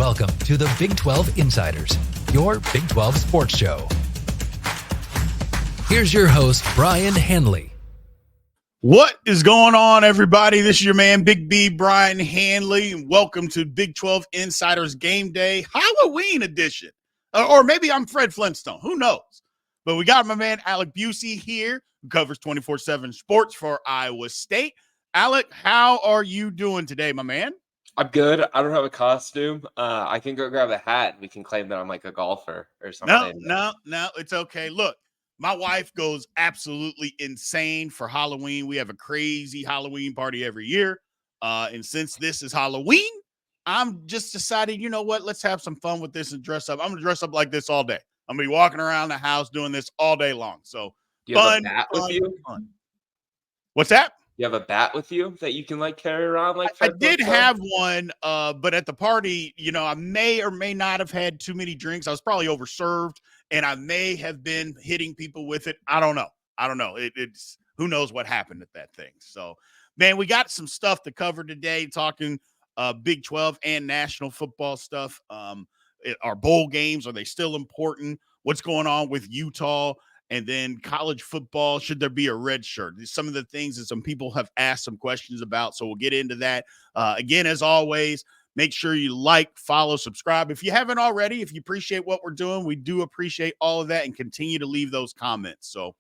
Welcome to the Big 12 Insiders, your Big 12 sports show. Here's your host, Brien Hanley. What is going on, everybody? This is your man, Big B, Brien Hanley, and welcome to Big 12 Insiders Game Day Halloween edition. Or maybe I'm Fred Flintstone. Who knows? But we got my man, Alec Busse here, who covers 24/7 sports for Iowa State. Alec, how are you doing today, my man? I'm good. I don't have a costume. I can go grab a hat and we can claim that I'm like a golfer or something. No, it's okay. Look, my wife goes absolutely insane for Halloween. We have a crazy Halloween party every year. And since this is Halloween, I'm just decided, you know what? Let's have some fun with this and dress up. I'm going to dress up like this all day. I'm going to be walking around the house doing this all day long. So Do you have a bat with you? Fun. What's that? You have a bat with you that you can like carry around? Like I did have one, but at the party, you know, I may or may not have had too many drinks. I was probably overserved, and I may have been hitting people with it. I don't know. It's who knows what happened at that thing. So, man, we got some stuff to cover today, talking Big 12 and national football stuff. Our bowl games, are they still important? What's going on with Utah? And then college football, should there be a red shirt? Some of the things that some people have asked some questions about. So we'll get into that. Again, as always, make sure you like, follow, subscribe. If you haven't already, if you appreciate what we're doing, we do appreciate all of that, and continue to leave those comments. So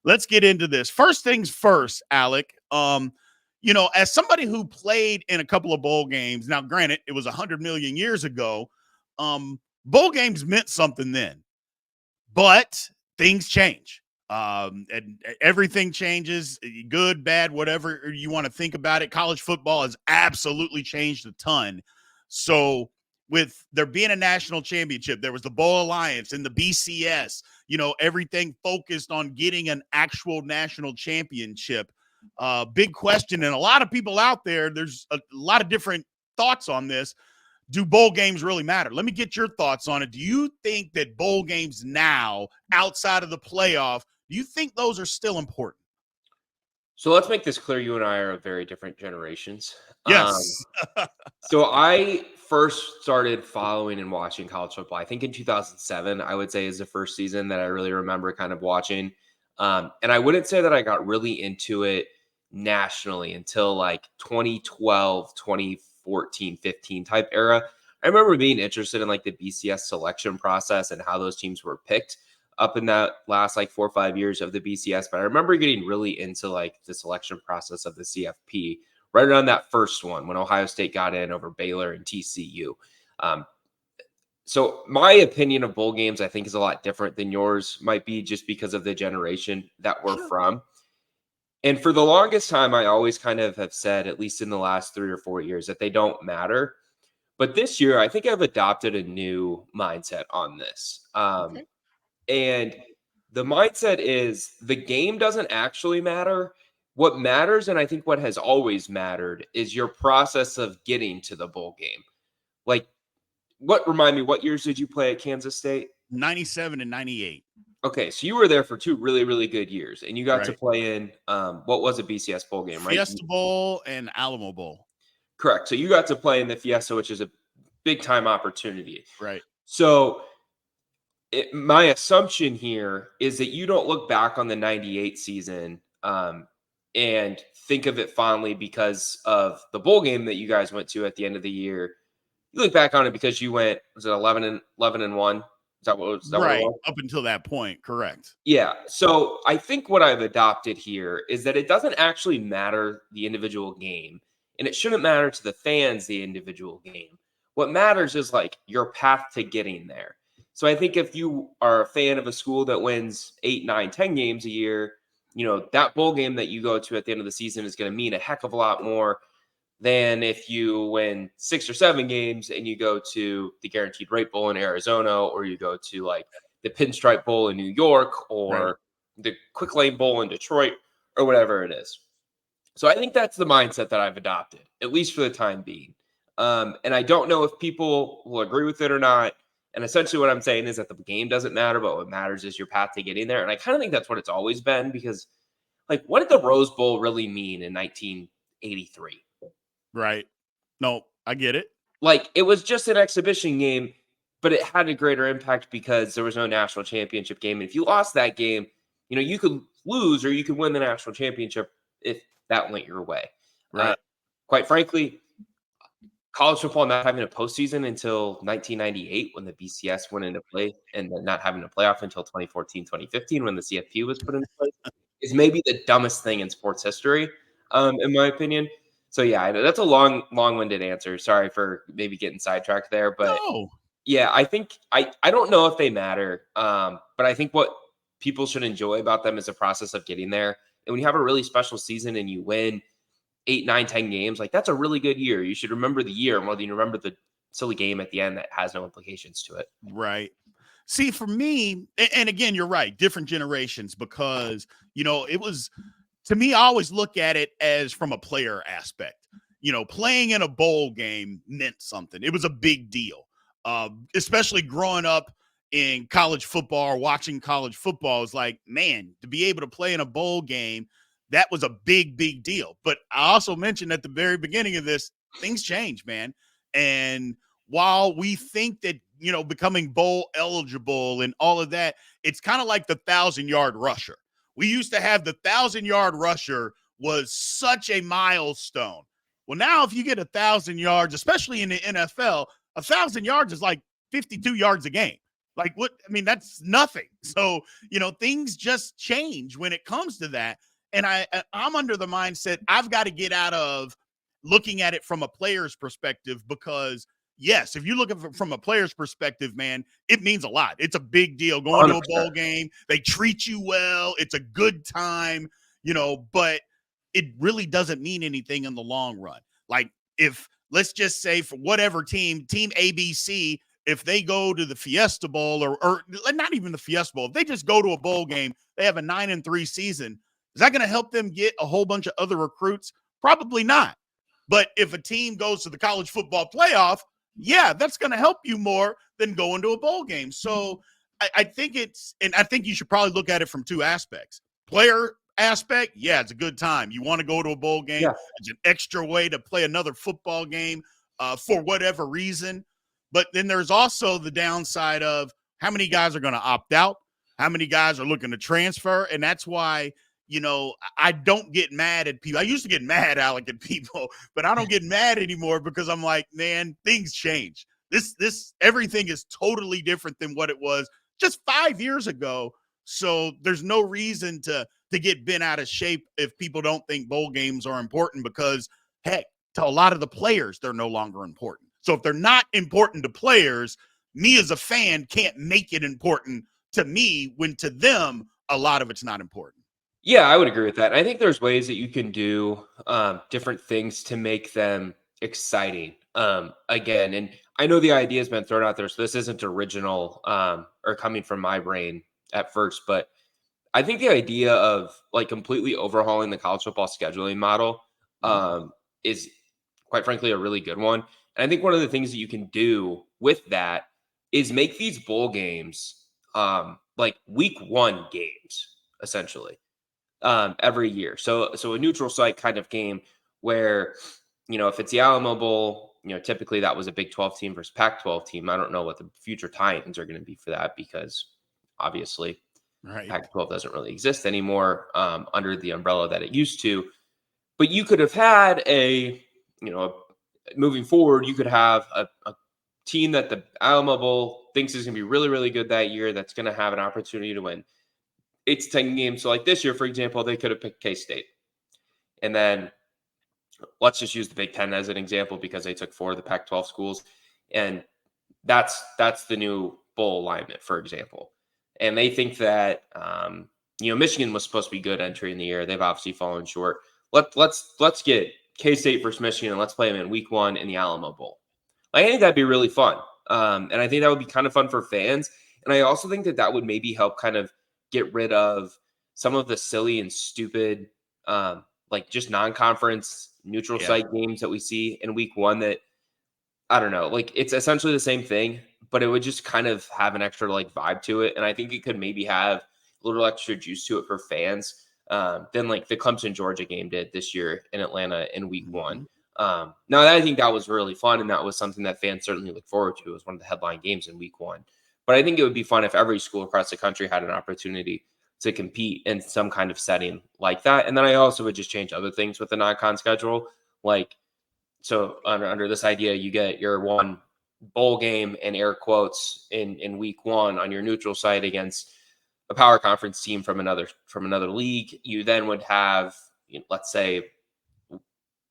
let's get into this. First things first, Alec. You know, as somebody who played in a couple of bowl games, now granted, it was 100 million years ago, bowl games meant something then. But things change, and everything changes, good, bad, whatever you want to think about it. College football has absolutely changed a ton. So with there being a national championship, there was the Bowl Alliance and the BCS, you know, everything focused on getting an actual national championship. Big question, and a lot of people out there, there's a lot of different thoughts on this. Do bowl games really matter? Let me get your thoughts on it. Do you think that bowl games now, outside of the playoff, do you think those are still important? So let's make this clear. You and I are of very different generations. Yes. So I first started following and watching college football, I think in 2007, I would say is the first season that I really remember kind of watching. And I wouldn't say that I got really into it nationally until like 2012, 2014, 15 type era. I remember being interested in like the BCS selection process and how those teams were picked up in that last like 4 or 5 years of the BCS. But I remember getting really into like the selection process of the CFP right around that first one when Ohio State got in over Baylor and TCU. So my opinion of bowl games, I think, is a lot different than yours might be, just because of the generation that we're from. And for the longest time, I always kind of have said, at least in the last 3 or 4 years, that they don't matter. But this year, I think I've adopted a new mindset on this. Okay. And the mindset is the game doesn't actually matter. What matters, and I think what has always mattered, is your process of getting to the bowl game. Like, remind me, what years did you play at Kansas State? 97 and 98. Okay, so you were there for 2 really, really good years, and you got to Right. play in what was a BCS bowl game, right? Fiesta Bowl and Alamo Bowl. Correct. So you got to play in the Fiesta, which is a big time opportunity. Right. So my assumption here is that you don't look back on the 98 season and think of it fondly because of the bowl game that you guys went to at the end of the year. You look back on it because you went, was it 11 and 1? Is that what was that? Right. Up until that point. Correct. Yeah. So I think what I've adopted here is that it doesn't actually matter the individual game, and it shouldn't matter to the fans, the individual game. What matters is like your path to getting there. So I think if you are a fan of a school that wins 8, 9, 10 games a year, you know, that bowl game that you go to at the end of the season is going to mean a heck of a lot more than if you win 6 or 7 games and you go to the Guaranteed Rate Bowl in Arizona, or you go to like the Pinstripe Bowl in New York, or the Quick Lane Bowl in Detroit, or whatever it is. So I think that's the mindset that I've adopted, at least for the time being. And I don't know if people will agree with it or not. And essentially what I'm saying is that the game doesn't matter, but what matters is your path to getting there. And I kind of think that's what it's always been, because like, what did the Rose Bowl really mean in 1983? Right. No, I get it. like it was just an exhibition game, but it had a greater impact because there was no national championship game. And if you lost that game, you could lose or you could win the national championship if that went your way. Right. Quite frankly, college football not having a postseason until 1998 when the BCS went into play, and then not having a playoff until 2014, 2015 when the CFP was put into place is maybe the dumbest thing in sports history, in my opinion. So yeah, I know that's a long-winded answer. Sorry for maybe getting sidetracked there, but No. yeah, I think I don't know if they matter, but I think what people should enjoy about them is the process of getting there. And when you have a really special season and you win 8, 9, 10 games, like that's a really good year. You should remember the year more than you remember the silly game at the end that has no implications to it. Right. See, for me, and again, you're right, different generations, because, it was, to me, I always look at it as from a player aspect. Playing in a bowl game meant something. It was a big deal, especially growing up in college football or watching college football. Is like, man, to be able to play in a bowl game, that was a big, big deal. But I also mentioned at the very beginning of this, things change, man. And while we think that, becoming bowl eligible and all of that, it's kind of like the 1,000-yard rusher. We used to have the 1,000-yard rusher was such a milestone. Well, now if you get 1,000 yards, especially in the NFL, 1,000 yards is like 52 yards a game. Like what? I mean, that's nothing. So, things just change when it comes to that. And I'm under the mindset I've got to get out of looking at it from a player's perspective, because yes, if you look at it from a player's perspective, man, it means a lot. It's a big deal going to a 100%. bowl game. They treat you well. It's a good time, but it really doesn't mean anything in the long run. Like if, let's just say, for whatever team ABC, if they go to the Fiesta Bowl or not even the Fiesta Bowl, if they just go to a bowl game, they have a 9-3 season. Is that going to help them get a whole bunch of other recruits? Probably not. But if a team goes to the college football playoff, yeah, that's going to help you more than going to a bowl game. So I think I think you should probably look at it from two aspects. Player aspect, yeah, it's a good time. You want to go to a bowl game. Yeah. It's an extra way to play another football game for whatever reason. But then there's also the downside of how many guys are going to opt out, how many guys are looking to transfer. And that's why, I don't get mad at people. I used to get mad, Alec, at people, but I don't get mad anymore because I'm like, man, things change. Everything is totally different than what it was just 5 years ago. So there's no reason to get bent out of shape if people don't think bowl games are important, because heck, to a lot of the players, they're no longer important. So if they're not important to players, me as a fan can't make it important to me when to them, a lot of it's not important. Yeah, I would agree with that. I think there's ways that you can do different things to make them exciting. Again, and I know the idea has been thrown out there, so this isn't original or coming from my brain at first, but I think the idea of like completely overhauling the college football scheduling model is quite frankly a really good one. And I think one of the things that you can do with that is make these bowl games like week 1 games, essentially. Every year. So a neutral site kind of game where, if it's the Alamo Bowl, typically that was a Big 12 team versus Pac-12 team. I don't know what the future tie-ins are going to be for that, because obviously Right. Pac-12 doesn't really exist anymore under the umbrella that it used to. But you could have had moving forward, you could have a team that the Alamo Bowl thinks is going to be really, really good that year, that's going to have an opportunity to win. It's 10 games. So like this year, for example, they could have picked K-State. And then let's just use the Big Ten as an example, because they took 4 of the Pac-12 schools. And that's the new bowl alignment, for example. And they think that, Michigan was supposed to be good entering the year. They've obviously fallen short. Let's get K-State versus Michigan, and let's play them in week 1 in the Alamo Bowl. I think that'd be really fun. And I think that would be kind of fun for fans. And I also think that would maybe help kind of get rid of some of the silly and stupid, like just non-conference neutral site games that we see in week 1 that, I don't know, like it's essentially the same thing, but it would just kind of have an extra like vibe to it. And I think it could maybe have a little extra juice to it for fans than like the Clemson Georgia game did this year in Atlanta in week 1. Now, I think that was really fun, and that was something that fans certainly look forward to. It was one of the headline games in week 1. But I think it would be fun if every school across the country had an opportunity to compete in some kind of setting like that. And then I also would just change other things with the non-con schedule. Like, so under this idea, you get your one bowl game in air quotes in week 1 on your neutral site against a power conference team from another league. You then would have, let's say,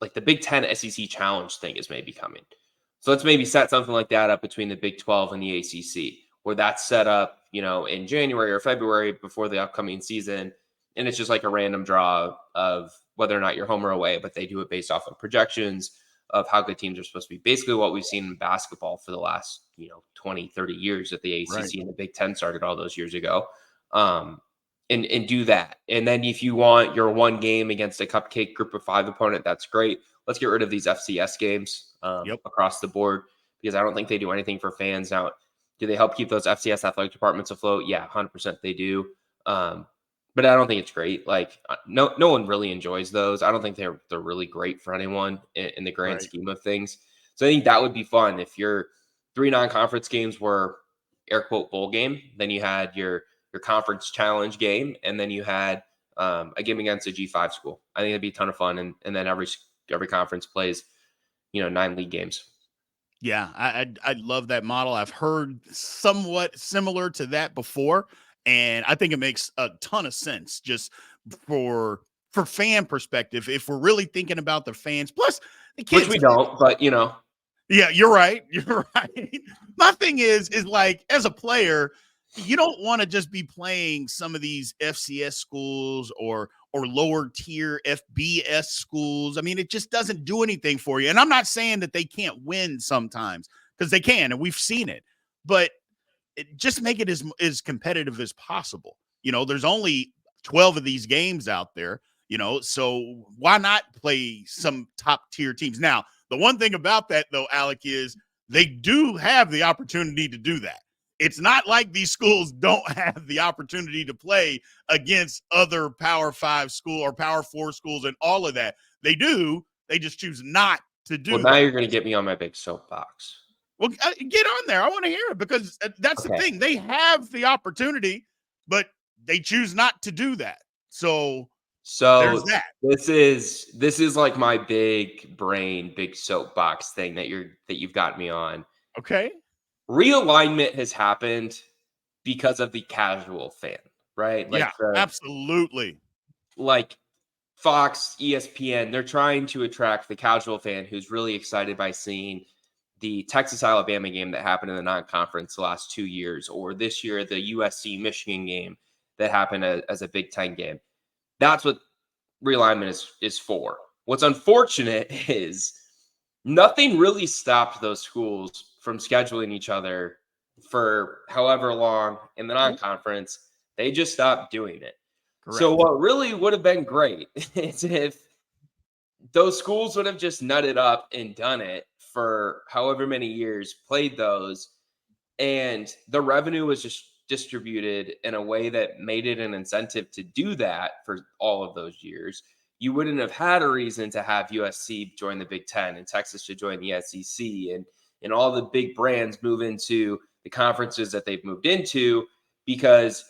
like the Big Ten SEC Challenge thing is maybe coming. So let's maybe set something like that up between the Big 12 and the ACC, where that's set up, in January or February before the upcoming season. And it's just like a random draw of whether or not you're home or away, but they do it based off of projections of how good teams are supposed to be. Basically what we've seen in basketball for the last, 20, 30 years that the ACC Right. and the Big Ten started all those years ago. And do that. And then if you want your one game against a cupcake group of 5 opponent, that's great. Let's get rid of these FCS games across the board, because I don't think they do anything for fans. Now, do they help keep those FCS athletic departments afloat? Yeah, 100% they do. But I don't think it's great. Like no one really enjoys those. I don't think they're really great for anyone in the grand scheme of things. So I think that would be fun if your 3 non-conference games were air quote bowl game. Then you had your conference challenge game, and then you had a game against a G5 school. I think it'd be a ton of fun. And then every conference plays, 9 league games. Yeah, I love that model. I've heard somewhat similar to that before, and I think it makes a ton of sense just for fan perspective. If we're really thinking about the fans, plus the kids, which we don't, but yeah, you're right. You're right. My thing is like, as a player, you don't want to just be playing some of these FCS schools or lower tier FBS schools. I mean, it just doesn't do anything for you. And I'm not saying that they can't win sometimes, because they can, and we've seen it. But just make it as competitive as possible. There's only 12 of these games out there, so why not play some top tier teams? Now, the one thing about that, though, Alec, is they do have the opportunity to do that. It's not like these schools don't have the opportunity to play against other Power 5 school or Power 4 schools and all of that. They do. They just choose not to do well, that. now you're going to get me on my big soapbox. Well, get on there. I want to hear it, because that's the thing. They have the opportunity, but they choose not to do that. So there's that. This is like my big soapbox thing that you've got me on. Okay. Realignment has happened because of the casual fan, right? Like absolutely. Like Fox, ESPN, they're trying to attract the casual fan who's really excited by seeing the Texas-Alabama game that happened in the non-conference the last 2 years, or this year, the USC-Michigan game that happened as a Big Ten game. That's what realignment is for. What's unfortunate is nothing really stopped those schools from scheduling each other for however long in the non-conference. They just stopped doing it. Correct. So what really would have been great is if those schools would have just nutted up and done it for however many years, played those, and the revenue was just distributed in a way that made it an incentive to do that for all of those years. You wouldn't have had a reason to have USC join the Big Ten and Texas to join the SEC, and all the big brands move into the conferences that they've moved into, because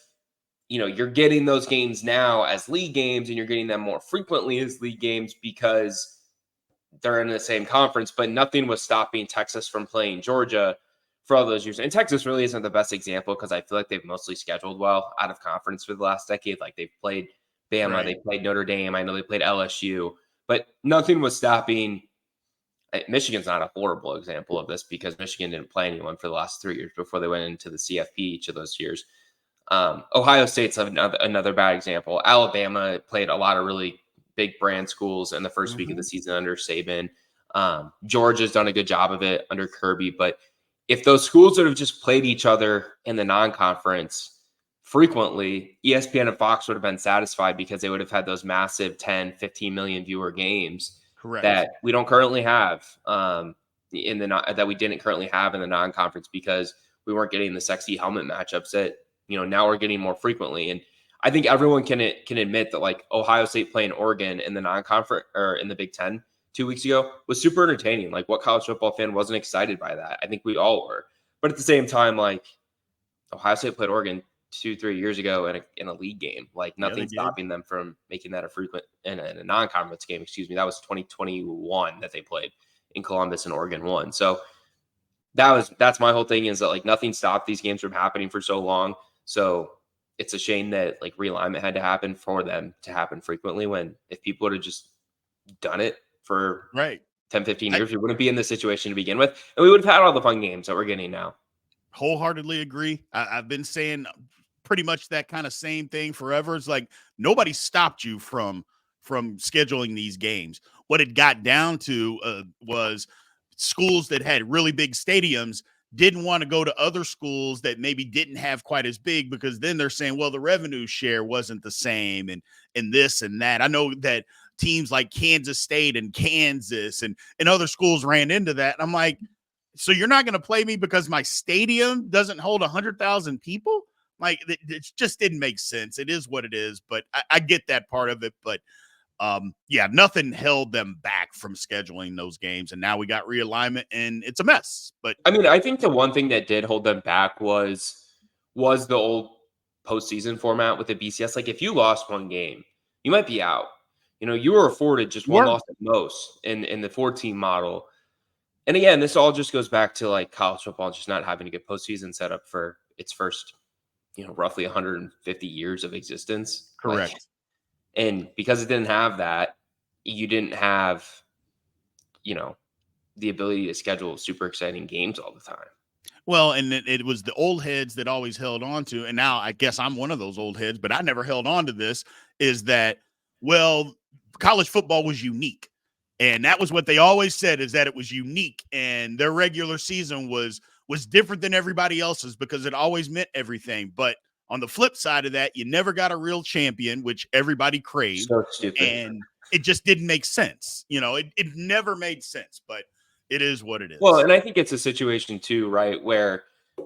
you're getting those games now as league games, and you're getting them more frequently as league games because they're in the same conference. But nothing was stopping Texas from playing Georgia for all those years. And Texas really isn't the best example, because I feel like they've mostly scheduled well out of conference for the last decade. Like, they've played Bama, They played Notre Dame. I know they played LSU, but nothing was stopping. Michigan's not a horrible example of this, because Michigan didn't play anyone for the last 3 years before they went into the CFP each of those years. Ohio State's another bad example. Alabama played a lot of really big brand schools in the first week of the season under Saban. Georgia's done a good job of it under Kirby. But if those schools would have just played each other in the non-conference frequently, ESPN and Fox would have been satisfied, because they would have had those massive 10, 15 million viewer games. Correct. That we don't currently have that we didn't currently have in the non-conference, because we weren't getting the sexy helmet matchups that now we're getting more frequently. And I think everyone can admit that, like, Ohio State playing Oregon in the non-conference or in the Big Ten 2 weeks ago was super entertaining. Like, what college football fan wasn't excited by that? I think we all were. But at the same time, like, Ohio State played Oregon 2-3 years ago in a league game. Like, Yeah, they nothing did. stopping them from making that a frequent in a non-conference game. Excuse me, that was 2021 that they played in Columbus and Oregon won. So that's my whole thing, is that like nothing stopped these games from happening for so long. So it's a shame that like realignment had to happen for them to happen frequently, when if people would have just done it for Right. 10, 15 years, we wouldn't be in this situation to begin with. And we would have had all the fun games that we're getting now. Wholeheartedly agree. I've been saying pretty much that kind of same thing forever. It's like nobody stopped you from scheduling these games. What it got down to was schools that had really big stadiums didn't want to go to other schools that maybe didn't have quite as big, because then they're saying, well, the revenue share wasn't the same, and this and that. I know that teams like Kansas State and Kansas and other schools ran into that. And I'm like, so you're not going to play me because my stadium doesn't hold 100,000 people? Like, it just didn't make sense. It is what it is, but I get that part of it. But yeah, nothing held them back from scheduling those games. And now we got realignment and it's a mess. But I mean, I think the one thing that did hold them back was the old postseason format with the BCS. Like, if you lost one game, you might be out. You know, you were afforded just one loss at most in the 4-team model. And again, this all just goes back to like college football just not having a good postseason set up for its first, roughly 150 years of existence. correct. Like, and because it didn't have that, you didn't have, the ability to schedule super exciting games all the time. Well, and it was the old heads that always held on to, and now I guess I'm one of those old heads, but I never held on to this, is that, well, college football was unique. And that was what they always said, is that it was unique, and their regular season was different than everybody else's because it always meant everything. But on the flip side of that, you never got a real champion, which everybody craved. So stupid. And it just didn't make sense. It never made sense, but it is what it is. Well, and I think it's a situation too, right, where,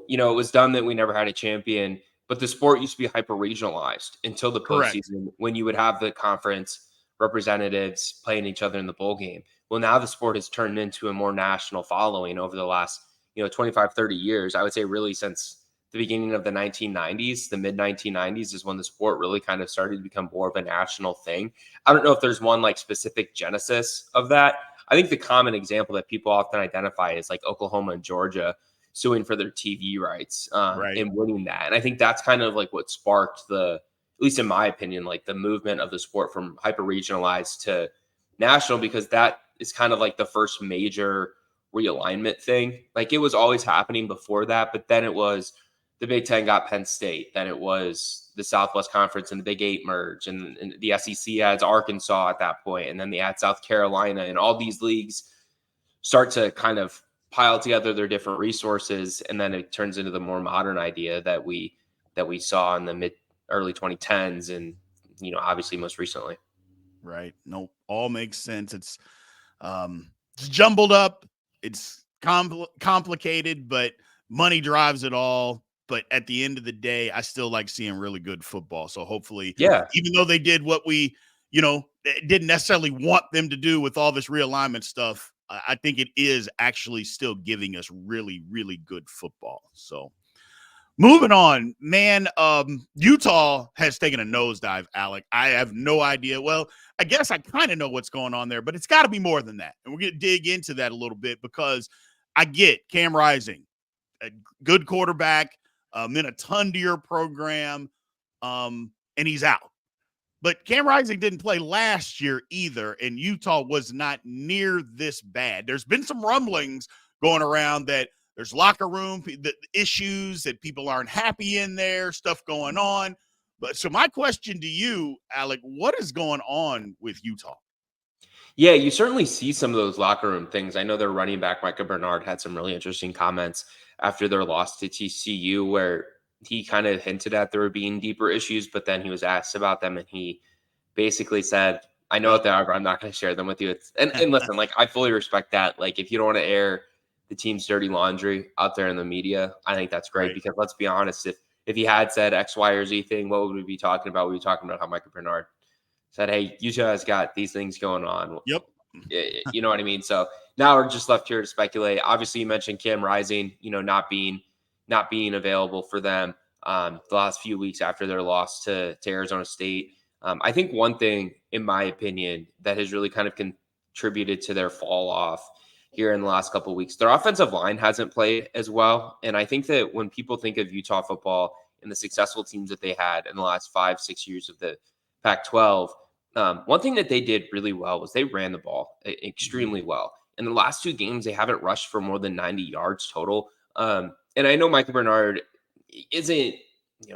it was done that we never had a champion, but the sport used to be hyper regionalized until the Correct. postseason, when you would have the conference representatives playing each other in the bowl game. Well, now the sport has turned into a more national following over the last, 25, 30 years. I would say really since the beginning of the 1990s, the mid 1990s is when the sport really kind of started to become more of a national thing. I don't know if there's one like specific genesis of that. I think the common example that people often identify is like Oklahoma and Georgia suing for their TV rights Right. and winning that. And I think that's kind of like what sparked at least in my opinion, like the movement of the sport from hyper regionalized to national, because that is kind of like the first major realignment thing. Like, it was always happening before that, but then it was the Big Ten got Penn State, then it was the Southwest Conference and the Big Eight merge, and the SEC adds Arkansas at that point, and then they add South Carolina, and all these leagues start to kind of pile together their different resources, and then it turns into the more modern idea that we saw in the early 2010s, and obviously most recently. Right. No, all makes sense. It's jumbled up. It's complicated, but money drives it all. But at the end of the day, I still like seeing really good football. So hopefully, Yeah. even though they did what we, didn't necessarily want them to do with all this realignment stuff, I think it is actually still giving us really, really good football. So moving on, man, Utah has taken a nosedive, Alec. I have no idea. Well, I guess I kind of know what's going on there, but it's got to be more than that. And we're going to dig into that a little bit, because I get Cam Rising, a good quarterback, in a ton to your program, and he's out. But Cam Rising didn't play last year either, and Utah was not near this bad. There's been some rumblings going around that there's locker room issues, that people aren't happy in there, stuff going on. But so my question to you, Alec, what is going on with Utah? Yeah, you certainly see some of those locker room things. I know their running back, Micah Bernard, had some really interesting comments after their loss to TCU, where he kind of hinted at there were being deeper issues, but then he was asked about them, and he basically said, I know what they are, but I'm not going to share them with you. And listen, like, I fully respect that. Like, if you don't want to air the team's dirty laundry out there in the media, I think that's great. Right. Because let's be honest, if he had said X, Y, or Z thing, what would we be talking about? We'd be talking about how Micah Bernard said, hey, Utah has got these things going on. Yep. You know what I mean? So now we're just left here to speculate. Obviously, you mentioned Cam Rising, not being available for them the last few weeks after their loss to Arizona State. I think one thing, in my opinion, that has really kind of contributed to their fall off here in the last couple of weeks, their offensive line hasn't played as well. And I think that when people think of Utah football and the successful teams that they had in the last 5-6 years of the Pac-12, one thing that they did really well was they ran the ball extremely well. In the last 2 games, they haven't rushed for more than 90 yards total. And I know Michael Bernard isn't,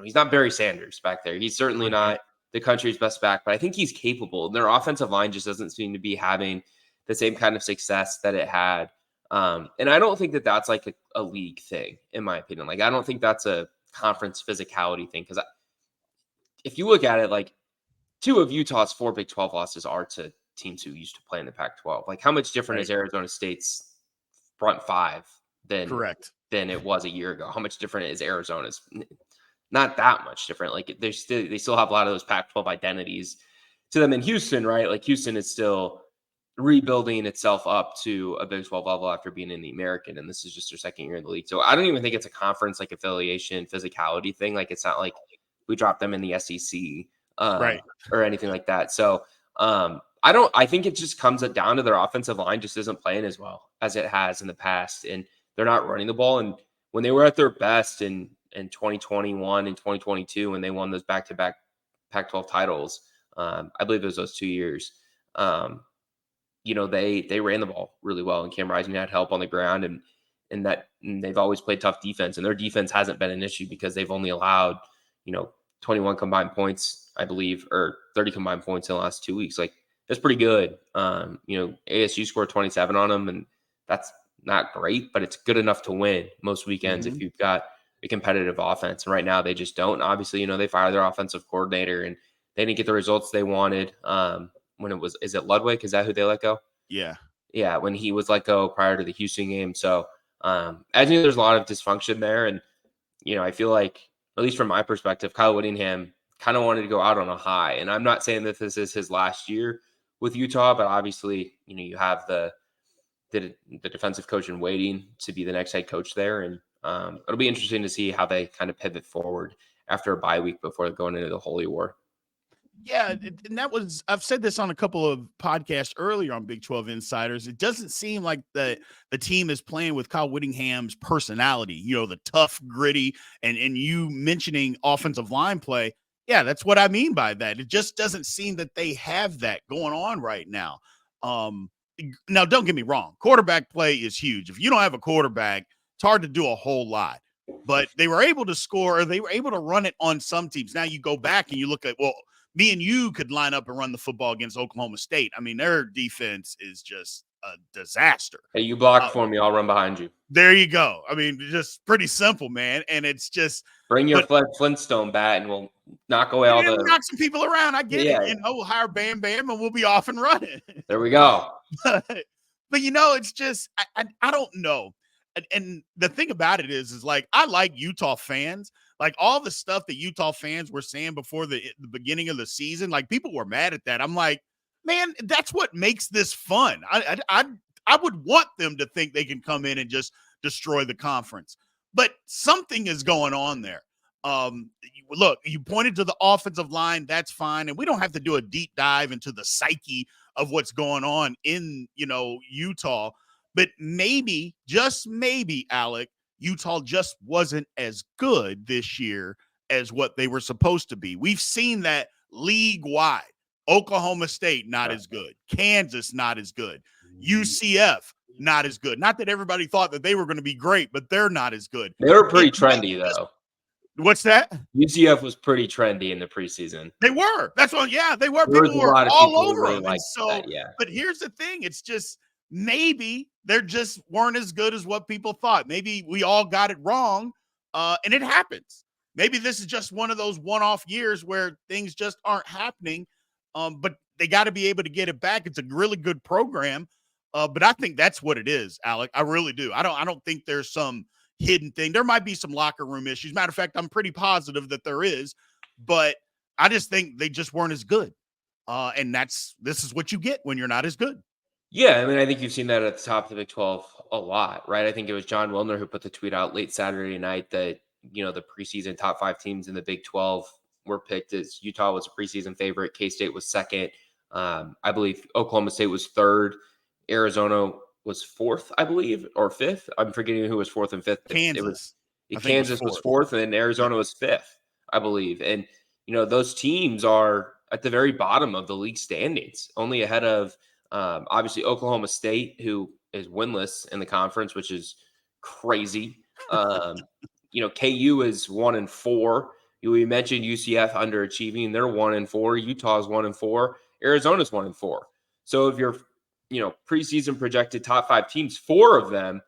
he's not Barry Sanders back there. He's certainly not the country's best back, but I think he's capable. Their offensive line just doesn't seem to be having the same kind of success that it had. And I don't think that that's like a league thing, in my opinion. Like, I don't think that's a conference physicality thing. Because if you look at it, like 2 of Utah's 4 Big 12 losses are to teams who used to play in the Pac-12. Like, how much different is Arizona State's front 5 than it was a year ago? How much different is Arizona's? Not that much different. Like, they still have a lot of those Pac-12 identities to them in Houston, right? Like, Houston is still rebuilding itself up to a Big 12 level after being in the American, and this is just their second year in the league. So I don't even think it's a conference like affiliation physicality thing. Like, it's not like we dropped them in the SEC or anything like that. So I think it just comes down to their offensive line just isn't playing as well as it has in the past, and they're not running the ball. And when they were at their best in 2021 and 2022, when they won those back-to-back Pac-12 titles, I believe it was those 2 years, they ran the ball really well, and Cam Rising had help on the ground, and they've always played tough defense, and their defense hasn't been an issue because they've only allowed, 21 combined points, I believe, or 30 combined points in the last 2 weeks. Like, that's pretty good. ASU scored 27 on them, and that's not great, but it's good enough to win most weekends if you've got a competitive offense. And right now they just don't. Obviously, they fired their offensive coordinator, and they didn't get the results they wanted. When it was, is it Ludwig? Is that who they let go? Yeah. When he was let go prior to the Houston game. So I think there's a lot of dysfunction there. And, I feel like, at least from my perspective, Kyle Whittingham kind of wanted to go out on a high. And I'm not saying that this is his last year with Utah, but obviously, you have the defensive coach in waiting to be the next head coach there. And it'll be interesting to see how they kind of pivot forward after a bye week before going into the Holy War. Yeah, and I've said this on a couple of podcasts earlier on Big 12 Insiders. It doesn't seem like the team is playing with Kyle Whittingham's personality, the tough, gritty, and you mentioning offensive line play. Yeah, that's what I mean by that. It just doesn't seem that they have that going on right now. Now, don't get me wrong. Quarterback play is huge. If you don't have a quarterback, it's hard to do a whole lot. But they were able to score, or they were able to run it on some teams. Now you go back and you look at, me and you could line up and run the football against Oklahoma State. I mean, their defense is just a disaster. Hey, you block for me, I'll run behind you. There you go. I mean, just pretty simple, man. And it's just bring your Flintstone bat, and we'll knock away all the knock some people around. I get it. We'll hire Bam Bam, and we'll be off and running. There we go. but it's just I don't know. And the thing about it is like, I like Utah fans. Like, all the stuff that Utah fans were saying before the beginning of the season, like, people were mad at that. I'm like, man, that's what makes this fun. I would want them to think they can come in and just destroy the conference. But something is going on there. Look, you pointed to the offensive line. That's fine. And we don't have to do a deep dive into the psyche of what's going on in, Utah. But maybe, just maybe, Alec, Utah just wasn't as good this year as what they were supposed to be. We've seen that league-wide. Oklahoma State, not as good. Kansas, not as good. UCF, not as good. Not that everybody thought that they were going to be great, but they're not as good. They were pretty trendy, though. What's that? UCF was pretty trendy in the preseason. They were. That's what, they were. People were all over them. Like but here's the thing. It's just, maybe they just weren't as good as what people thought. Maybe we all got it wrong, and it happens. Maybe this is just one of those one-off years where things just aren't happening, but they got to be able to get it back. It's a really good program, but I think that's what it is, Alec. I really do. I don't think there's some hidden thing. There might be some locker room issues. Matter of fact, I'm pretty positive that there is, but I just think they just weren't as good, and this is what you get when you're not as good. Yeah, I mean, I think you've seen that at the top of the Big 12 a lot, right? I think it was John Wilner who put the tweet out late Saturday night that, the preseason top 5 teams in the Big 12 were picked as Utah was a preseason favorite, K-State was second. I believe Oklahoma State was third, Arizona was fourth, I believe, or fifth. I'm forgetting who was fourth and fifth. It was Kansas, I think, was Kansas was fourth. fourth, and Yeah. Arizona was fifth, I believe. And those teams are at the very bottom of the league standings, only ahead of obviously Oklahoma State, who is winless in the conference, which is crazy. KU is 1-4. We mentioned UCF underachieving; they're 1-4. Utah's 1-4. Arizona's 1-4. So if you're, preseason projected top 5 teams, four of them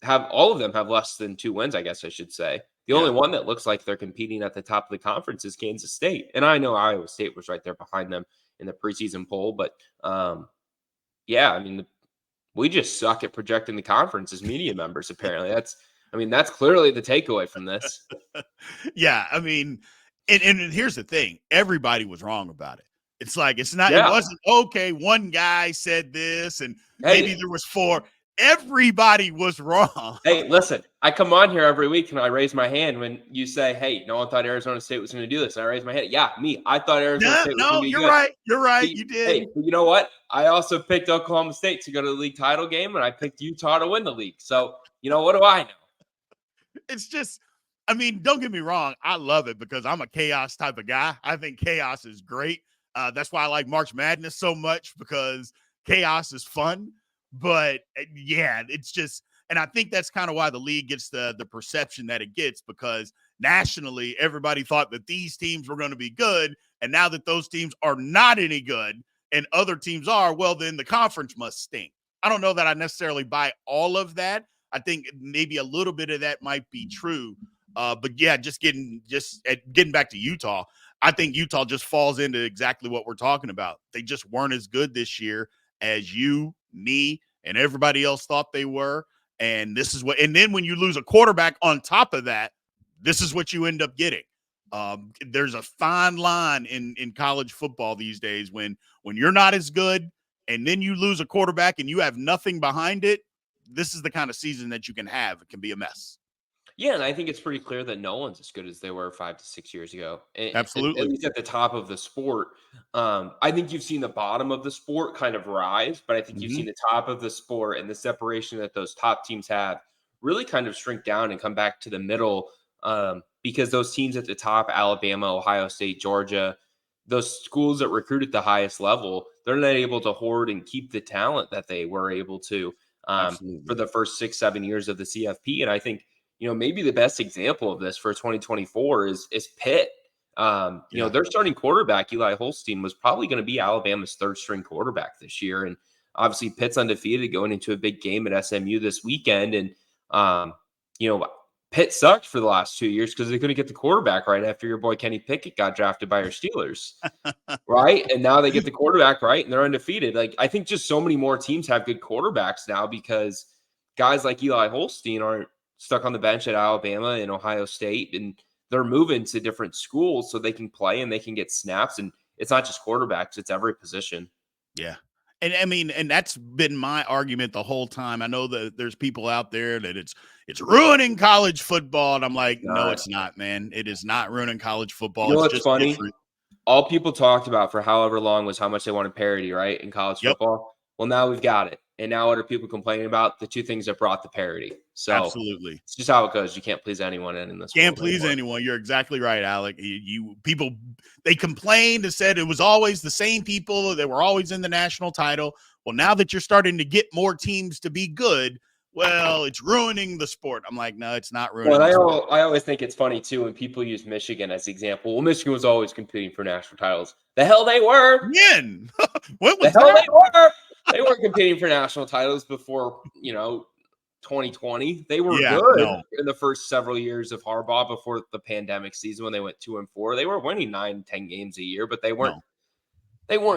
have less than 2 wins, I guess I should say. The only one that looks like they're competing at the top of the conference is Kansas State. And I know Iowa State was right there behind them in the preseason poll, but yeah, I mean, we just suck at projecting the conference as media members, apparently. That's clearly the takeaway from this. Yeah, I mean, and here's the thing. Everybody was wrong about it. It's like, it Yeah. wasn't, okay, one guy said this and Hey. maybe there was 4. Everybody was wrong. Hey, listen, I come on here every week and I raise my hand when you say, hey, no one thought Arizona State was going to do this. And I raise my hand. Yeah, me. I thought Arizona State was going to be You're good. right. You're right. But, You did. Hey, but you know what? I also picked Oklahoma State to go to the league title game, and I picked Utah to win the league. So, what do I know? It's just, I mean, don't get me wrong. I love it because I'm a chaos type of guy. I think chaos is great. That's why I like March Madness so much, because chaos is fun. But yeah, it's just, and I think that's kind of why the league gets the perception that it gets, because nationally, everybody thought that these teams were going to be good. And now that those teams are not any good and other teams are, well, then the conference must stink. I don't know that I necessarily buy all of that. I think maybe a little bit of that might be true. But yeah, getting back to Utah, I think Utah just falls into exactly what we're talking about. They just weren't as good this year as you, me, and everybody else thought they were. And then when you lose a quarterback on top of that, this is what you end up getting. There's a fine line in college football these days when you're not as good and then you lose a quarterback and you have nothing behind it. This is the kind of season that you can have. It can be a mess. Yeah, and I think it's pretty clear that no one's as good as they were 5 to 6 years ago. Absolutely. At least at the top of the sport. I think you've seen the bottom of the sport kind of rise, but I think you've seen the top of the sport and the separation that those top teams have really kind of shrink down and come back to the middle, because those teams at the top, Alabama, Ohio State, Georgia, those schools that recruit at the highest level, they're not able to hoard and keep the talent that they were able to for the first 6-7 years of the CFP. And I think maybe the best example of this for 2024 is Pitt. Their starting quarterback, Eli Holstein, was probably going to be Alabama's third string quarterback this year. And obviously Pitt's undefeated going into a big game at SMU this weekend. And, Pitt sucked for the last 2 years because they couldn't get the quarterback right after your boy Kenny Pickett got drafted by your Steelers. Right. And now they get the quarterback right and they're undefeated. Like, I think just so many more teams have good quarterbacks now because guys like Eli Holstein aren't stuck on the bench at Alabama and Ohio State, and they're moving to different schools so they can play and they can get snaps. And it's not just quarterbacks, it's every position. Yeah. And I mean, and that's been my argument the whole time. I know that there's people out there that it's ruining college football. And I'm like, no, it's not, man. It is not ruining college football. You know It's what's just funny? different. All people talked about for however long was how much they wanted parity, right, in college football. Well, now we've got it. And now what are people complaining about? The two things that brought the parity. So Absolutely. It's just how it goes. You can't please anyone in this Can't world please anymore. anyone. You're exactly right, Alec. People, they complained and said it was always the same people that were always in the national title. Well, now that you're starting to get more teams to be good, well, it's ruining the sport. I'm like, no, it's not ruining the sport. I always think it's funny, too, when people use Michigan as the example. Well, Michigan was always competing for national titles. The hell they were. When? When was The hell that? they were. They weren't competing for national titles before, 2020. They were good in the first several years of Harbaugh before the pandemic season when they went 2-4. They were winning 9-10 games a year, but they weren't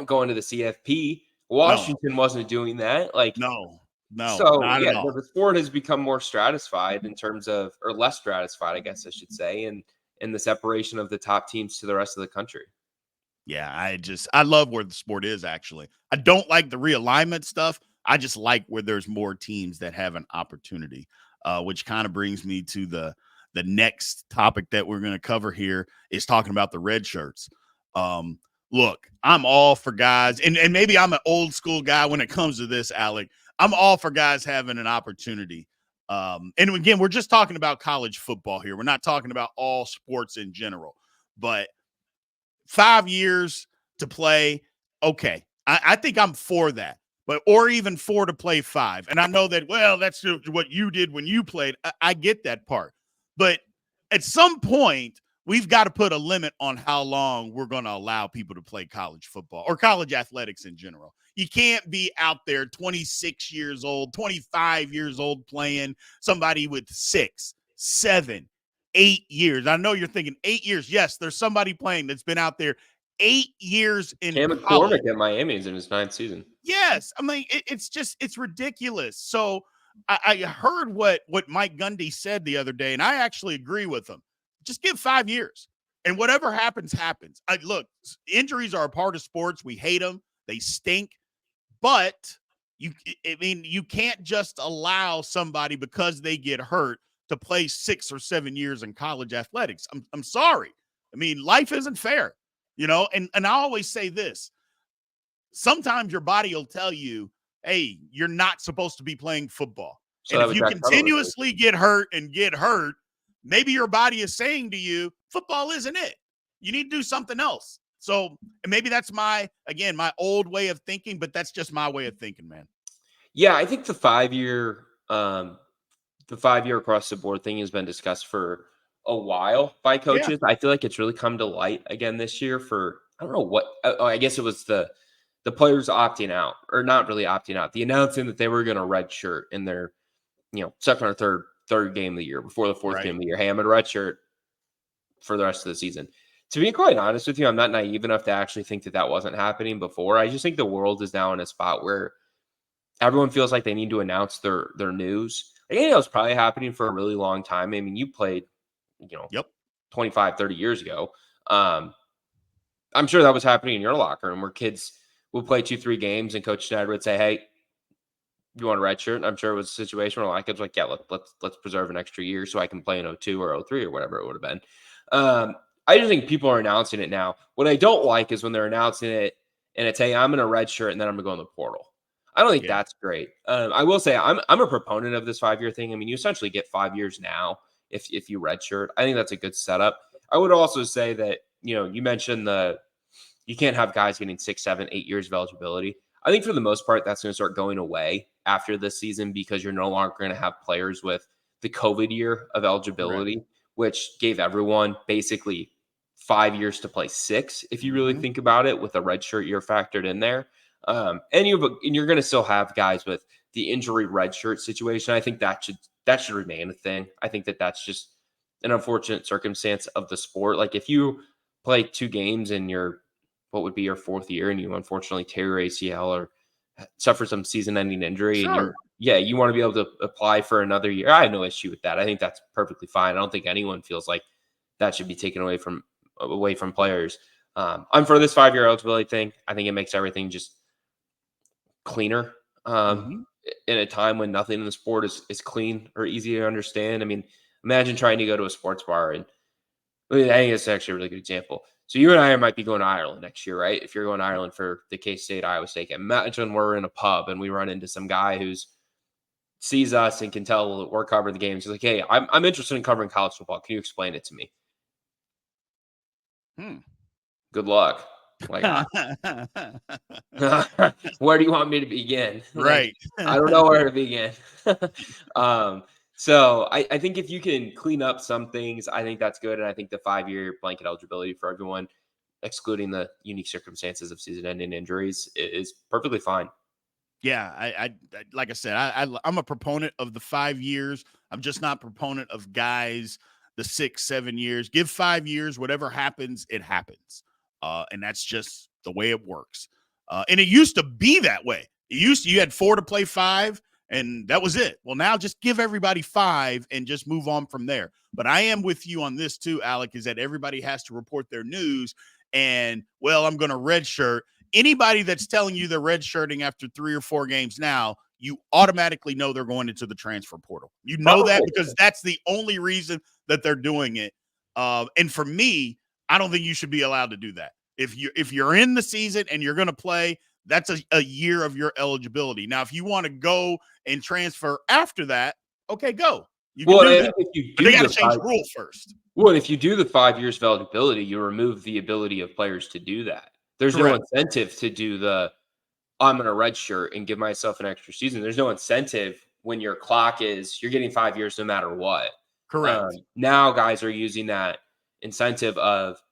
going to the CFP. Washington wasn't doing that. Like, no, so not yeah, at all. the sport has become more stratified in terms of, or less stratified, I guess I should say, and in the separation of the top teams to the rest of the country. Yeah, I love where the sport is, actually. I don't like the realignment stuff. I just like where there's more teams that have an opportunity, which kind of brings me to the next topic that we're going to cover here is talking about the red shirts. Um, Look, I'm all for guys, and maybe I'm an old school guy when it comes to this, Alec. I'm all for guys having an opportunity. And again, we're just talking about college football here. We're not talking about all sports in general, but 5 years to play, okay. I think I'm for that, but or even 4 to play 5. And I know that, well, that's what you did when you played. I get that part. But at some point, we've got to put a limit on how long we're going to allow people to play college football or college athletics in general. You can't be out there 26 years old, 25 years old playing somebody with 6, 7, 8 years. I know you're thinking 8 years. Yes, there's somebody playing that's been out there 8 years in Cam college. McCormick at Miami is in his 9th season. Yes, I mean it's ridiculous. So I heard what Mike Gundy said the other day, and I actually agree with him. Just give 5 years, and whatever happens, happens. Look, injuries are a part of sports. We hate them; they stink. But you can't just allow somebody because they get hurt to play 6 or 7 years in college athletics. I'm sorry. I mean, life isn't fair, and I always say this. Sometimes your body will tell you, hey, you're not supposed to be playing football. So And that if would you Jack Tuttle would say. continuously get hurt and get hurt, maybe your body is saying to you, football isn't it. You need to do something else. So maybe that's my old way of thinking, but that's just my way of thinking, man. Yeah, I think the 5-year across the board thing has been discussed for a while by Yeah. coaches. I feel like it's really come to light again this year for I don't know what. I guess it was the players opting out, or not really opting out, the announcing that they were going to redshirt in their second or third game of the year before the fourth Right. game of the year. Hey, I'm a redshirt for the rest of the season. To be quite honest with you, I'm not naive enough to actually think that wasn't happening before. I just think the world is now in a spot where everyone feels like they need to announce their news. I think that was probably happening for a really long time. I mean, you played, Yep. 25, 30 years ago. I'm sure that was happening in your locker room where kids would play 2-3 games and Coach Schneider would say, hey, you want a red shirt? And I'm sure it was a situation where kids were like, yeah, let's preserve an extra year so I can play in 02 or 03 or whatever it would have been. I just think people are announcing it now. What I don't like is when they're announcing it and it's, hey, I'm in a red shirt and then I'm going to go in the portal. I don't think that's great. I will say I'm a proponent of this 5-year thing. I mean, you essentially get 5 years now if you redshirt. I think that's a good setup. I would also say that, you mentioned you can't have guys getting 6, 7, 8 years of eligibility. I think for the most part, that's going to start going away after this season because you're no longer going to have players with the COVID year of eligibility, which gave everyone basically 5 years to play 6, if you really think about it, with a redshirt year factored in there. And you're going to still have guys with the injury redshirt situation. I think that should remain a thing. I think that's just an unfortunate circumstance of the sport. Like if you play 2 games in what would be your 4th year and you unfortunately tear your ACL or suffer some season-ending injury, and you want to be able to apply for another year. I have no issue with that. I think that's perfectly fine. I don't think anyone feels like that should be taken away from players. I'm for this 5-year eligibility thing. I think it makes everything just cleaner in a time when nothing in the sport is clean or easy to understand. I mean, imagine trying to go to a sports bar, and I think it's actually a really good example. So you and I might be going to Ireland next year, right? If you're going to Ireland for the K-State Iowa State game, imagine we're in a pub and we run into some guy who's sees us and can tell that we're covering the games. He's like, hey, I'm interested in covering college football. Can you explain it to me? Good luck. Like, where do you want me to begin? Right. I don't know where to begin. So I think if you can clean up some things, I think that's good. And I think the 5-year blanket eligibility for everyone, excluding the unique circumstances of season-ending injuries, is perfectly fine. Yeah, I like I said, I'm a proponent of the 5 years. I'm just not a proponent of guys the 6, 7 years. Give 5 years, whatever happens, it happens. And that's just the way it works. And it used to be that way. You had 4 to play 5, and that was it. Well, now just give everybody 5 and just move on from there. But I am with you on this too, Alec, is that everybody has to report their news. and, well, I'm going to redshirt. Anybody that's telling you they're redshirting after 3 or 4 games now, you automatically know they're going into the transfer portal. You know that because that's the only reason that they're doing it. And for me, I don't think you should be allowed to do that. If you're in the season and you're going to play, that's a year of your eligibility. Now, if you want to go and transfer after that, okay, go. You can do that. If you But do they got to change the rule first. Well, if you do the 5 years of eligibility, you remove the ability of players to do that. There's no incentive to do I'm going to redshirt and give myself an extra season. There's no incentive when your clock is you're getting 5 years no matter what. Correct. Now guys are using that incentive of,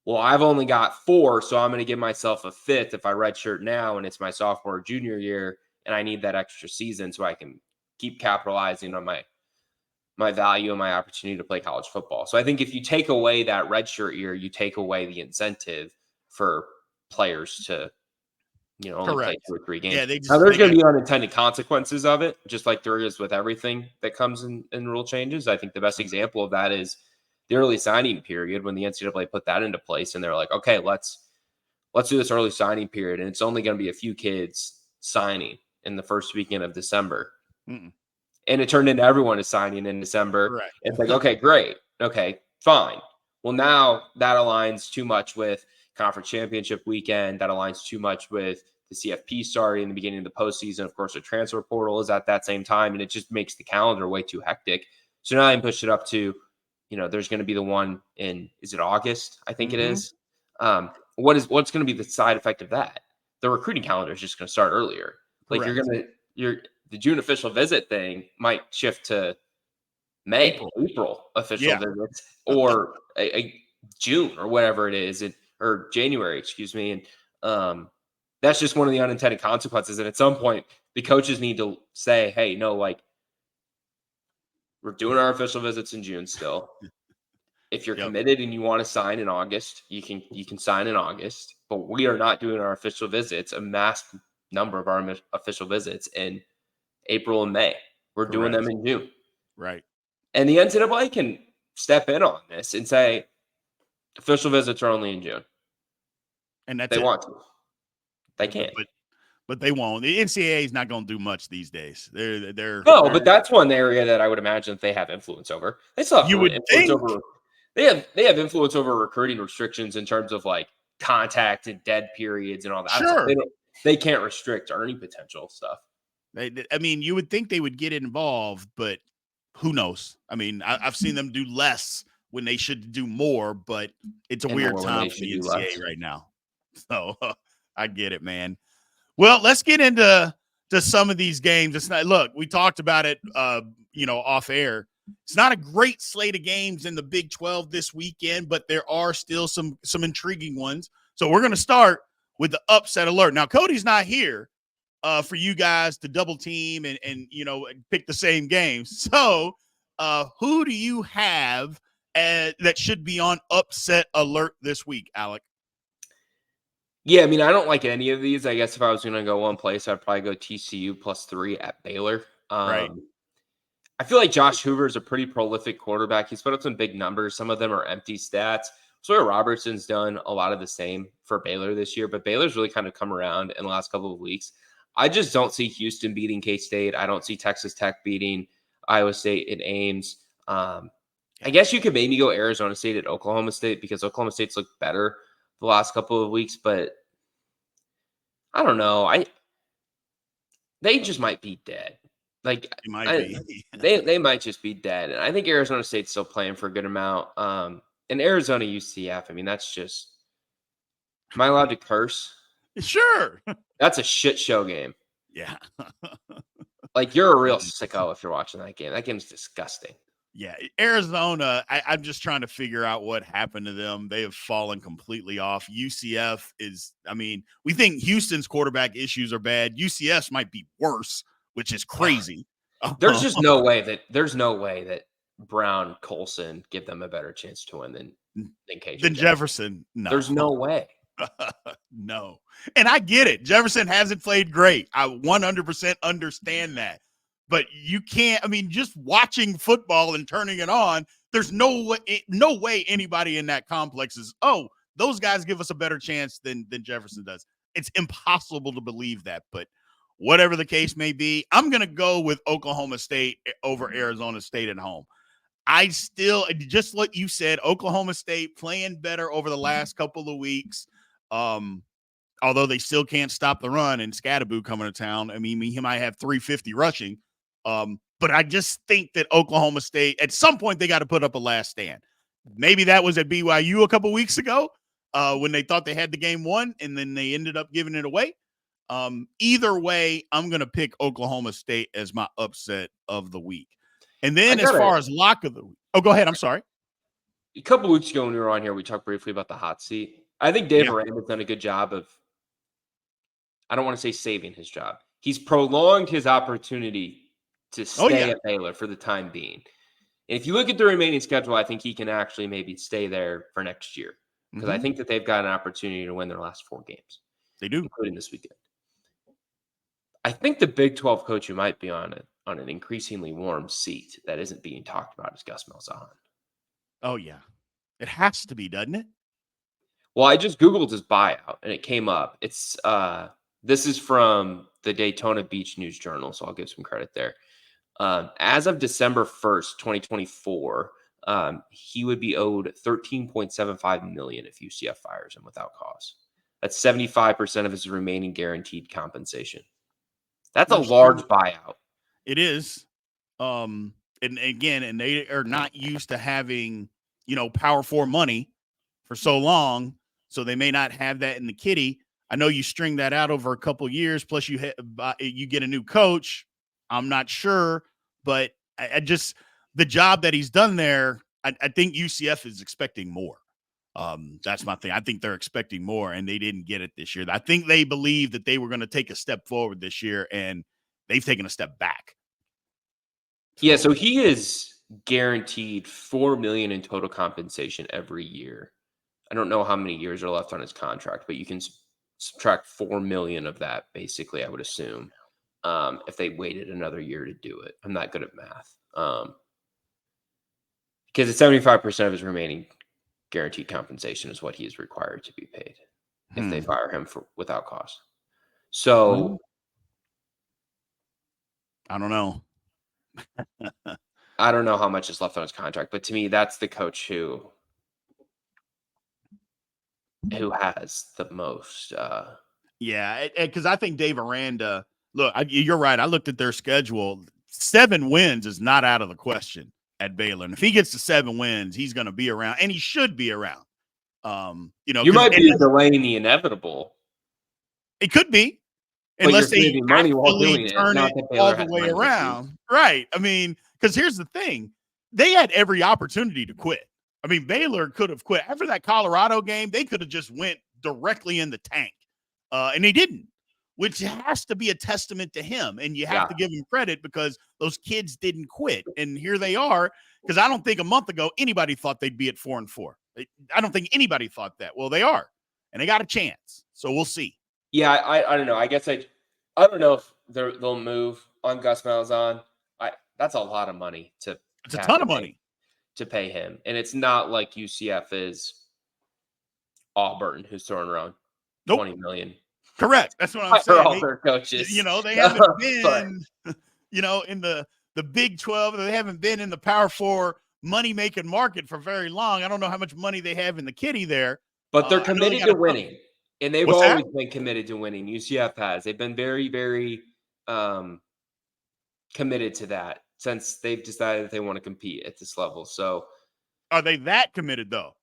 well, I've only got 4, so I'm going to give myself a 5th if I redshirt now and it's my sophomore or junior year, and I need that extra season so I can keep capitalizing on my value and my opportunity to play college football. So I think if you take away that redshirt year, you take away the incentive for players to, only play 2 or 3 games. Yeah, now there's going to be unintended consequences of it, just like there is with everything that comes in rule changes. I think the best example of that is the early signing period when the NCAA put that into place, and they're like, okay, let's do this early signing period, and it's only going to be a few kids signing in the first weekend of December. Mm-mm. And it turned into everyone is signing in December. Right. It's like, okay, great. Okay, fine. Well, now that aligns too much with conference championship weekend. That aligns too much with the CFP starting in the beginning of the postseason. Of course, the transfer portal is at that same time, and it just makes the calendar way too hectic. So now I can push it up to, there's going to be the one in, is it August? I think it is. What's going to be the side effect of that? The recruiting calendar is just going to start earlier. Like the June official visit thing might shift to April official visits, or a June or whatever it is, or January, excuse me. And that's just one of the unintended consequences. And at some point, the coaches need to say, hey, no, like, we're doing our official visits in June still. If you're committed and you want to sign in August, you can sign in August. But we are not doing our official visits, a mass number of our official visits in April and May. We're doing them in June. Right. And the NCAA can step in on this and say official visits are only in June. And that's they want to. They can't. But they won't. The NCAA is not going to do much these days. But that's one area that I would imagine that they have influence over. They still have influence over. They have influence over recruiting restrictions in terms of like contact and dead periods and all that. Sure. They can't restrict earning potential stuff. I mean, you would think they would get involved, but who knows? I mean, I've seen them do less when they should do more, but it's a weird time for the NCAA right now. So I get it, man. Well, let's get into some of these games. It's not, look, we talked about it, off air. It's not a great slate of games in the Big 12 this weekend, but there are still some intriguing ones. So we're going to start with the upset alert. Now, Cody's not here for you guys to double team and pick the same games. So who do you have that should be on upset alert this week, Alec? Yeah, I mean, I don't like any of these. I guess if I was going to go one place, I'd probably go TCU +3 at Baylor. Right. I feel like Josh Hoover is a pretty prolific quarterback. He's put up some big numbers. Some of them are empty stats. Sawyer Robertson's done a lot of the same for Baylor this year, but Baylor's really kind of come around in the last couple of weeks. I just don't see Houston beating K-State. I don't see Texas Tech beating Iowa State and Ames. I guess you could maybe go Arizona State at Oklahoma State because Oklahoma State's looked better the last couple of weeks, but I don't know. They just might be dead. Like they might just be dead. And I think Arizona State's still playing for a good amount. And Arizona UCF, I mean, that's just, am I allowed to curse? Sure. That's a shit show game. Yeah. Like, you're a real sicko if you're watching that game. That game's disgusting. Yeah, Arizona, I'm just trying to figure out what happened to them. They have fallen completely off. UCF is, I mean, we think Houston's quarterback issues are bad. UCF might be worse, which is crazy. There's just no way that Brown, Colson give them a better chance to win than Jefferson. No. There's no way. No. And I get it. Jefferson hasn't played great. I 100% understand that. But you can't, I mean, just watching football and turning it on, there's no way anybody in that complex is, oh, those guys give us a better chance than Jefferson does. It's impossible to believe that, but whatever the case may be, I'm going to go with Oklahoma State over Arizona State at home. I still, just like you said, Oklahoma State playing better over the last couple of weeks. Although they still can't stop the run, and Scadaboo coming to town. I mean, he might have 350 rushing. But I just think that Oklahoma State, at some point, they got to put up a last stand. Maybe that was at BYU a couple weeks ago when they thought they had the game won, and then they ended up giving it away. Either way, I'm going to pick Oklahoma State as my upset of the week. And then as far as lock of the week. Oh, go ahead. I'm sorry. A couple weeks ago when we were on here, we talked briefly about the hot seat. I think Dave Aranda's done a good job of, I don't want to say saving his job. He's prolonged his opportunity to stay at Baylor for the time being. And if you look at the remaining schedule, I think he can actually maybe stay there for next year because I think that they've got an opportunity to win their last 4 games. They do, including this weekend. I think the Big 12 coach who might be on an increasingly warm seat that isn't being talked about is Gus Malzahn. Oh, yeah. It has to be, doesn't it? Well, I just Googled his buyout, and it came up. It's this is from the Daytona Beach News Journal, so I'll give some credit there. As of December 1st, 2024, he would be owed $13.75 million if UCF fires him without cause. That's 75% of his remaining guaranteed compensation. That's a large buyout. It is. And they are not used to having, Power 4 money for so long, so they may not have that in the kitty. I know you string that out over a couple of years, plus you get a new coach. I'm not sure, but I just the job that he's done there, I think UCF is expecting more. That's my thing. I think they're expecting more, and they didn't get it this year. I think they believed that they were going to take a step forward this year, and they've taken a step back. Yeah, so he is guaranteed $4 million in total compensation every year. I don't know how many years are left on his contract, but you can subtract $4 million of that, basically, I would assume, if they waited another year to do it. I'm not good at math. Because it's 75% of his remaining guaranteed compensation is what he is required to be paid if they fire him without cause. So I don't know. I don't know how much is left on his contract, but to me, that's the coach who has the most. Because I think Dave Aranda. Look, you're right. I looked at their schedule. 7 wins is not out of the question at Baylor, and if he gets to 7 wins, he's going to be around, and he should be around. You might be delaying the inevitable. It could be, unless they money while doing turn it all the way around. Right. I mean, because here's the thing. They had every opportunity to quit. I mean, Baylor could have quit. After that Colorado game, they could have just went directly in the tank. And they didn't, which has to be a testament to him. And you have to give him credit because those kids didn't quit. And here they are, because I don't think a month ago anybody thought they'd be at 4-4. I don't think anybody thought that. Well, they are, and they got a chance. So we'll see. Yeah, I don't know. I guess I don't know if they'll move on Gus Malzahn. That's a lot of money to. It's a ton of money to pay him, and it's not like UCF is Auburn, who's throwing around $20 million. Correct. That's what I'm saying. All their coaches, they haven't been, in the Big 12. They haven't been in the Power 4 money-making market for very long. I don't know how much money they have in the kitty there, but they're committed to winning. And they've always been committed to winning. UCF has. They've been very, very committed to that since they've decided that they want to compete at this level. So, are they that committed though?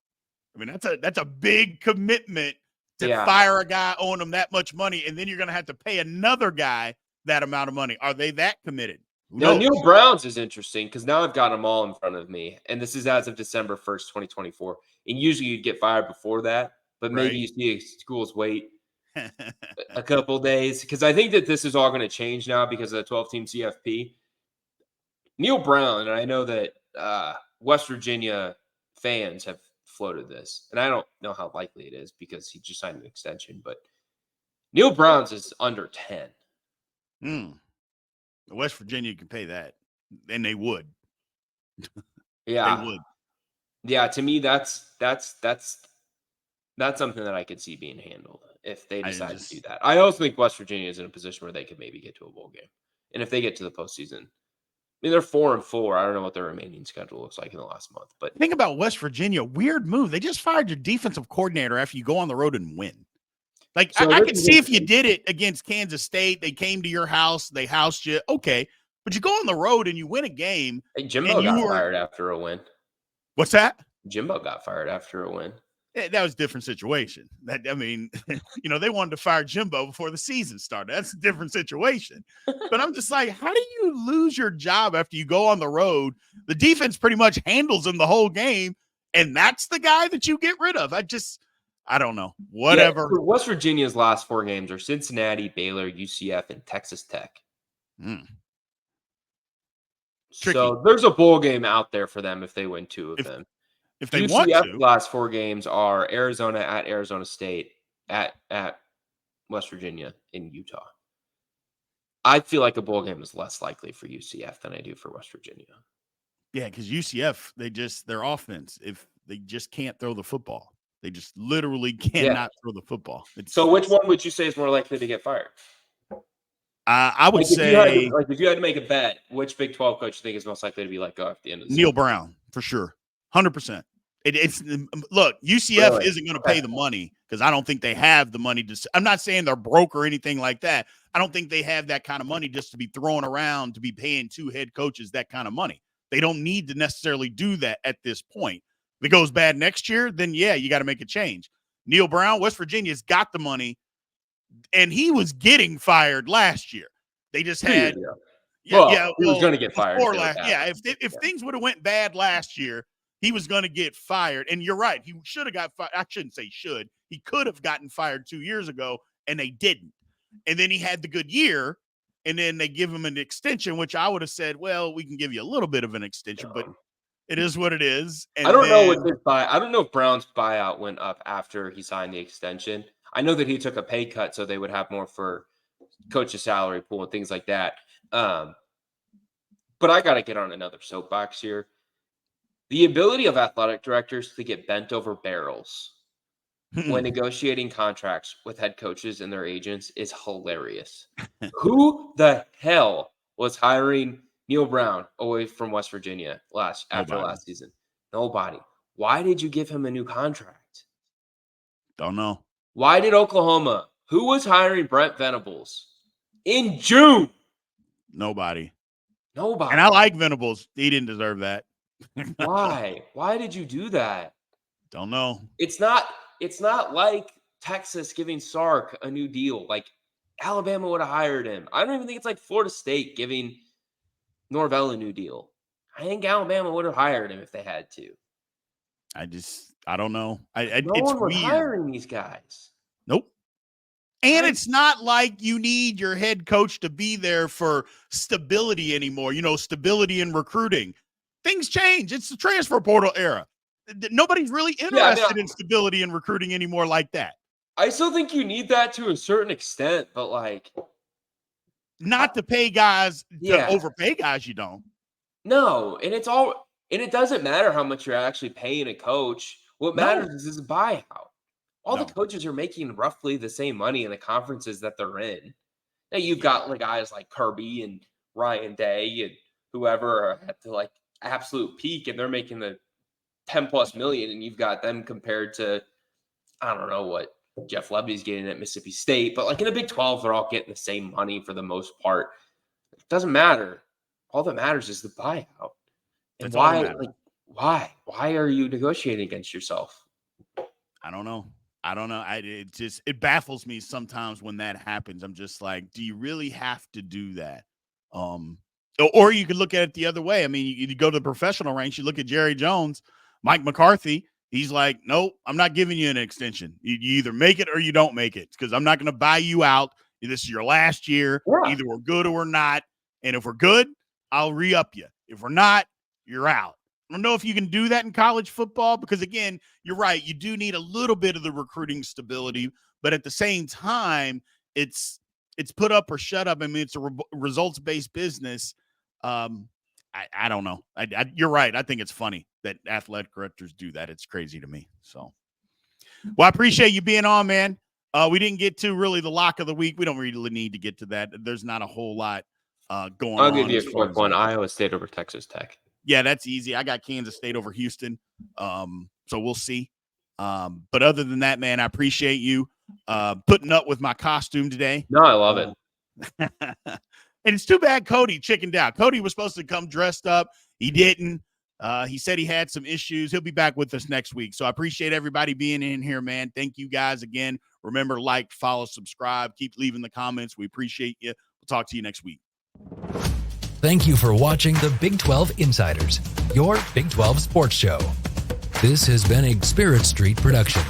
I mean, that's a big commitment to fire a guy owing them that much money, and then you're going to have to pay another guy that amount of money. Are they that committed? Now, Neil Brown's is interesting because now I've got them all in front of me, and this is as of December 1st, 2024. And usually you'd get fired before that. But maybe you see schools wait a couple days because I think that this is all going to change now because of the 12-team CFP. Neil Brown, and I know that West Virginia fans have floated this, and I don't know how likely it is because he just signed an extension, but Neil Brown's is under 10. West Virginia can pay that, and they would. Yeah. They would. Yeah, to me, that's That's something that I could see being handled if they decide to do just that. I also think West Virginia is in a position where they could maybe get to a bowl game. And if they get to the postseason, I mean, they're 4-4. I don't know what their remaining schedule looks like in the last month. But think about West Virginia. Weird move. They just fired your defensive coordinator after you go on the road and win. Like, So I this could is see if you interesting. did it against Kansas State. They came to your house. They housed you. Okay. But you go on the road and you win a game. Hey, And Jimbo you got were fired after a win. – what's that? Jimbo got fired after a win. That was a different situation. That, I mean, they wanted to fire Jimbo before the season started. That's a different situation. But I'm just like, how do you lose your job after you go on the road? The defense pretty much handles them the whole game, and that's the guy that you get rid of. I don't know. Whatever. Yeah, so West Virginia's last 4 games are Cincinnati, Baylor, UCF, and Texas Tech. Tricky. So there's a bowl game out there for them if they win 2 of them. If they UCF's want to. last 4 games are Arizona at Arizona State, at West Virginia, in Utah. I feel like a bowl game is less likely for UCF than I do for West Virginia. Yeah, because UCF, their offense, if they just can't throw the football. They just literally cannot throw the football. So which one would you say is more likely to get fired? I would say if you had to make a bet, which Big 12 coach you think is most likely to be let go at the end of the Neil season? Brown, for sure. 100%. Look, UCF isn't going to pay the money because I don't think they have the money I'm not saying they're broke or anything like that. I don't think they have that kind of money just to be thrown around to be paying 2 head coaches that kind of money. They don't need to necessarily do that at this point. If it goes bad next year, then yeah, you got to make a change. Neil Brown, West Virginia's got the money, and he was getting fired last year. They just had he was going to get fired. If things would have went bad last year, he was going to get fired. And you're right. He should have got fired. I shouldn't say should. He could have gotten fired 2 years ago, and they didn't. And then he had the good year, and then they give him an extension, which I would have said, well, we can give you a little bit of an extension, but it is what it is. And I don't know if Brown's buyout went up after he signed the extension. I know that he took a pay cut so they would have more for coach's salary pool and things like that. But I got to get on another soapbox here. The ability of athletic directors to get bent over barrels when negotiating contracts with head coaches and their agents is hilarious. Who the hell was hiring Neil Brown away from West Virginia after last season? Nobody. Why did you give him a new contract? Don't know. Why did Oklahoma? Who was hiring Brent Venables in June? Nobody. And I like Venables. He didn't deserve that. Why? Why did you do that? Don't know. It's not like Texas giving Sark a new deal. Like Alabama would have hired him. I don't even think it's like Florida State giving Norvell a new deal. I think Alabama would have hired him if they had to. I don't know. No it's one was weird. hiring these guys. Nope. And it's not like you need your head coach to be there for stability anymore. Stability in recruiting. Things change. It's the transfer portal era. Nobody's really interested in stability in recruiting anymore like that. I still think you need that to a certain extent, but not to pay guys, to overpay guys you don't. No, and it doesn't matter how much you're actually paying a coach. What matters is a buyout. All the coaches are making roughly the same money in the conferences that they're in. Now you've got guys like Kirby and Ryan Day and whoever are at the absolute peak, and they're making the 10+ million, and you've got them compared to, I don't know what Jeff Levy's getting at Mississippi State, but in the Big 12, they're all getting the same money for the most part. It doesn't matter. All that matters is the buyout. And why are you negotiating against yourself? I don't know. It baffles me sometimes when that happens. I'm just like, do you really have to do that? Or you could look at it the other way. I mean, you go to the professional ranks, you look at Jerry Jones, Mike McCarthy. He's like, nope, I'm not giving you an extension. You either make it or you don't make it, because I'm not going to buy you out. This is your last year. Yeah. Either we're good or we're not. And if we're good, I'll re-up you. If we're not, you're out. I don't know if you can do that in college football, because, again, you're right. You do need a little bit of the recruiting stability. But at the same time, it's put up or shut up. I mean, it's a results-based business. I don't know. You're right. I think it's funny that athletic directors do that. It's crazy to me. So, Well, I appreciate you being on, man. We didn't get to really the lock of the week. We don't really need to get to that. There's not a whole lot going on. I'll give you a quick one. Iowa State over Texas Tech. Yeah, that's easy. I got Kansas State over Houston. So we'll see. But other than that, man, I appreciate you putting up with my costume today. No, I love it. And it's too bad Cody chickened out. Cody was supposed to come dressed up. He didn't. He said he had some issues. He'll be back with us next week. So I appreciate everybody being in here, man. Thank you guys again. Remember, like, follow, subscribe. Keep leaving the comments. We appreciate you. We'll talk to you next week. Thank you for watching the Big 12 Insiders, your Big 12 sports show. This has been a Spirit Street production.